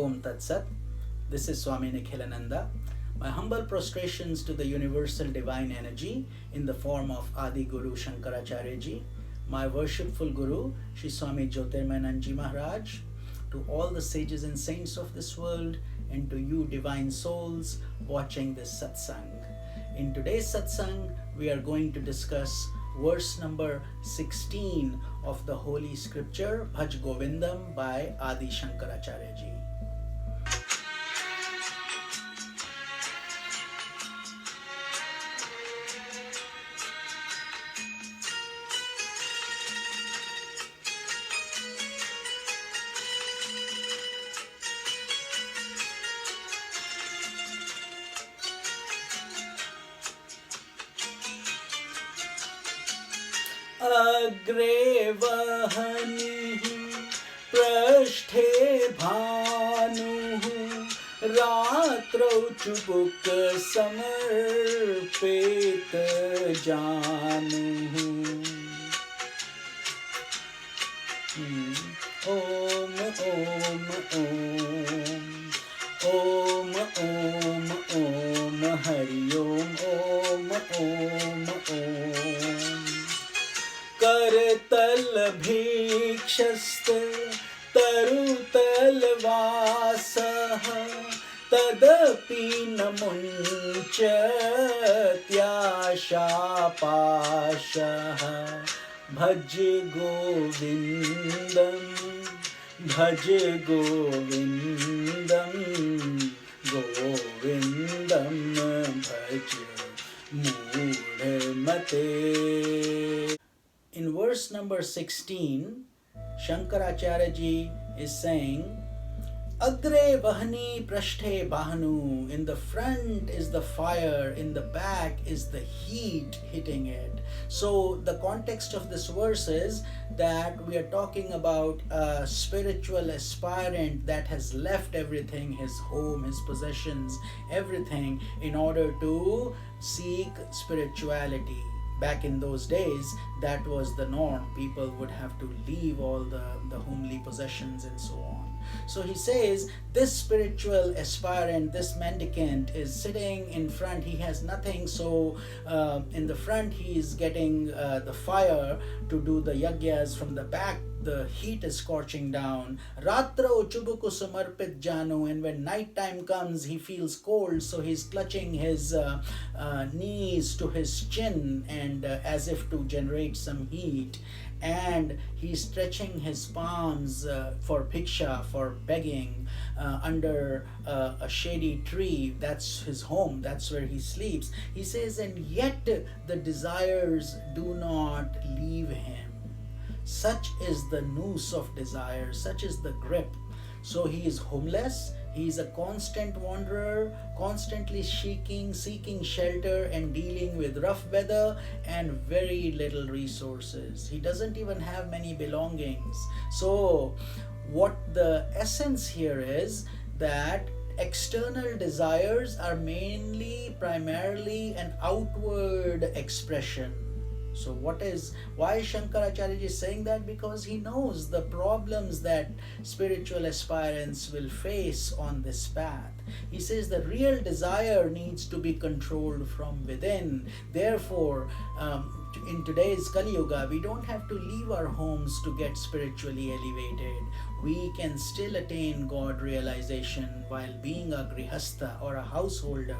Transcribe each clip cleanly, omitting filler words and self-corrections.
Om Tat Sat. This is Swami Nikhilananda. My humble prostrations to the universal divine energy in the form of Adi Guru Shankaracharya ji, my worshipful Guru, Sri Swami Jyotirmayanand ji Maharaj, to all the sages and saints of this world, and to you divine souls watching this satsang. In today's satsang, we are going to discuss verse number 16 of the Holy Scripture, Bhaja Govindam by Adi Shankaracharya ji. अग्रे वहनिः पृष्ठे भानुः रात्रौ चुबुक समर्पित जानुः। ओम ओम ओम ओम ओम हरि ओम ओम ओम ओम। करतल भीक्षस्त तरुतलवासः तदपि न मुञ्चत्याशापाशः। भज गोविन्दं भज गोविन्दं गोविन्दं भज मूढमते। In verse number 16, Shankaracharya ji is saying, Agre vahani prashthe bahanu. In the front is the fire, in the back is the heat hitting it. So the context of this verse is that we are talking about a spiritual aspirant that has left everything, his home, his possessions, everything, in order to seek spirituality. Back in those days, that was the norm. People would have to leave all the homely possessions and so on. So he says, this spiritual aspirant, this mendicant is sitting in front. He has nothing. So in the front, he is getting the fire to do the yagyas. From the back, the heat is scorching down. Ratra chubuku samarpit janu. And when night time comes, he feels cold. So he's clutching his knees to his chin, and as if to generate some heat. And he's stretching his palms for bhiksha, for begging, under a shady tree. That's his home, that's where he sleeps. He says, and yet the desires do not leave him. Such is the noose of desire, such is the grip. So he is homeless. He is a constant wanderer, constantly seeking shelter and dealing with rough weather and very little resources. He doesn't even have many belongings. So what the essence here is that external desires are primarily an outward expression. So why Shankaracharya is saying that? Because he knows the problems that spiritual aspirants will face on this path. He says the real desire needs to be controlled from within. Therefore, in today's Kali Yuga, we don't have to leave our homes to get spiritually elevated. We can still attain God realization while being a grihastha or a householder.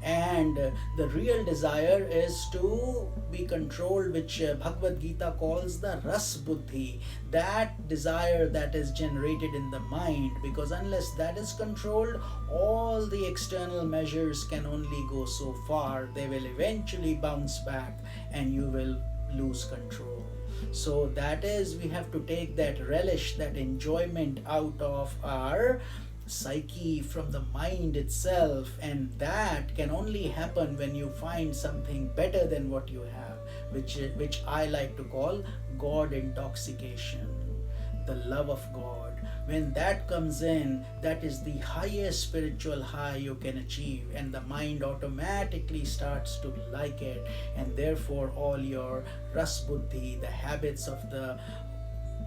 And the real desire is to be controlled, which Bhagavad Gita calls the ras buddhi, that desire that is generated in the mind. Because unless that is controlled, all the external measures can only go so far. They will eventually bounce back and you will lose control. So that is, we have to take that relish, that enjoyment out of our psyche, from the mind itself, and that can only happen when you find something better than what you have, which I like to call God intoxication, the love of God. When that comes in, that is the highest spiritual high you can achieve, and the mind automatically starts to like it, and therefore all your ras buddhi, the habits of the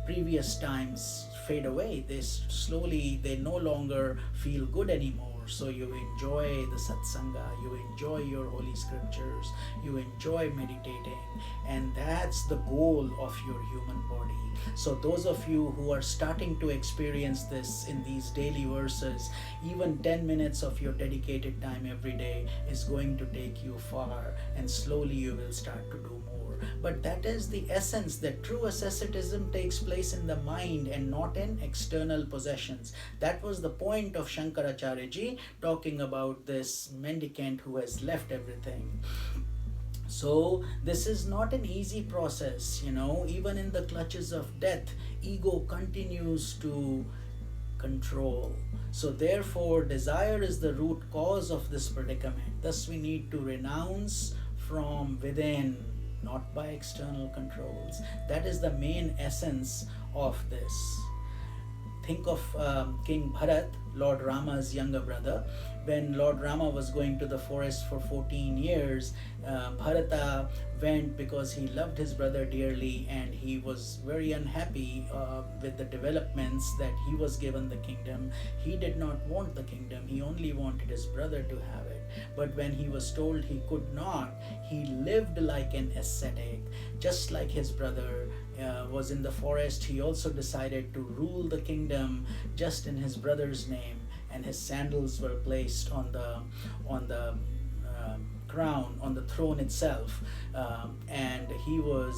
previous times fade away. They no longer feel good anymore. So you enjoy the satsanga, you enjoy your holy scriptures, you enjoy meditating, and that's the goal of your human body. So those of you who are starting to experience this in these daily verses, even 10 minutes of your dedicated time every day is going to take you far, and slowly you will start to do more. But that is the essence, that true asceticism takes place in the mind and not in external possessions. That was the point of Shankaracharya ji, talking about this mendicant who has left everything. So this is not an easy process, even in the clutches of death, ego continues to control. So therefore, desire is the root cause of this predicament. Thus we need to renounce from within, not by external controls. That is the main essence of this. Think of King Bharat, Lord Rama's younger brother. When Lord Rama was going to the forest for 14 years, Bharata went because he loved his brother dearly, and he was very unhappy with the developments that he was given the kingdom. He did not want the kingdom, he only wanted his brother to have it. But when he was told he could not, he lived like an ascetic. Just like his brother was in the forest, he also decided to rule the kingdom just in his brother's name, and his sandals were placed on the crown, on the throne itself, and he was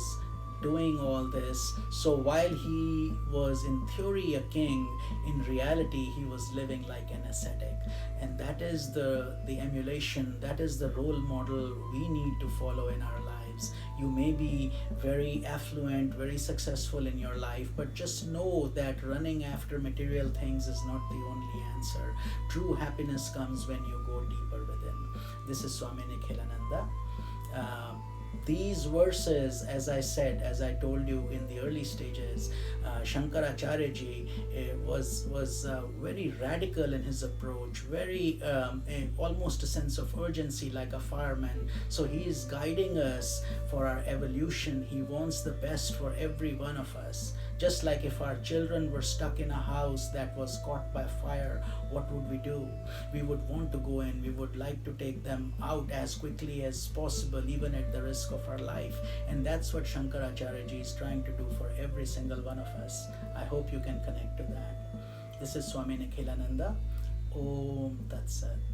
doing all this. So while he was in theory a king, in reality he was living like an ascetic. And that is the emulation, that is the role model we need to follow in our lives. You may be very affluent, very successful in your life, but just know that running after material things is not the only answer. True happiness comes when you go deeper within. This is Swami Nikhilananda. These verses, as I said, as I told you in the early stages, Shankaracharya ji was very radical in his approach, very almost a sense of urgency, like a fireman. So he is guiding us for our evolution. He wants the best for every one of us. Just like if our children were stuck in a house that was caught by fire, what would we do? We would want to go in. We would like to take them out as quickly as possible, even at the risk of our life. And that's what Shankaracharya ji is trying to do for every single one of us. I hope you can connect to that. This is Swami Nikhilananda. Om Tat Sat.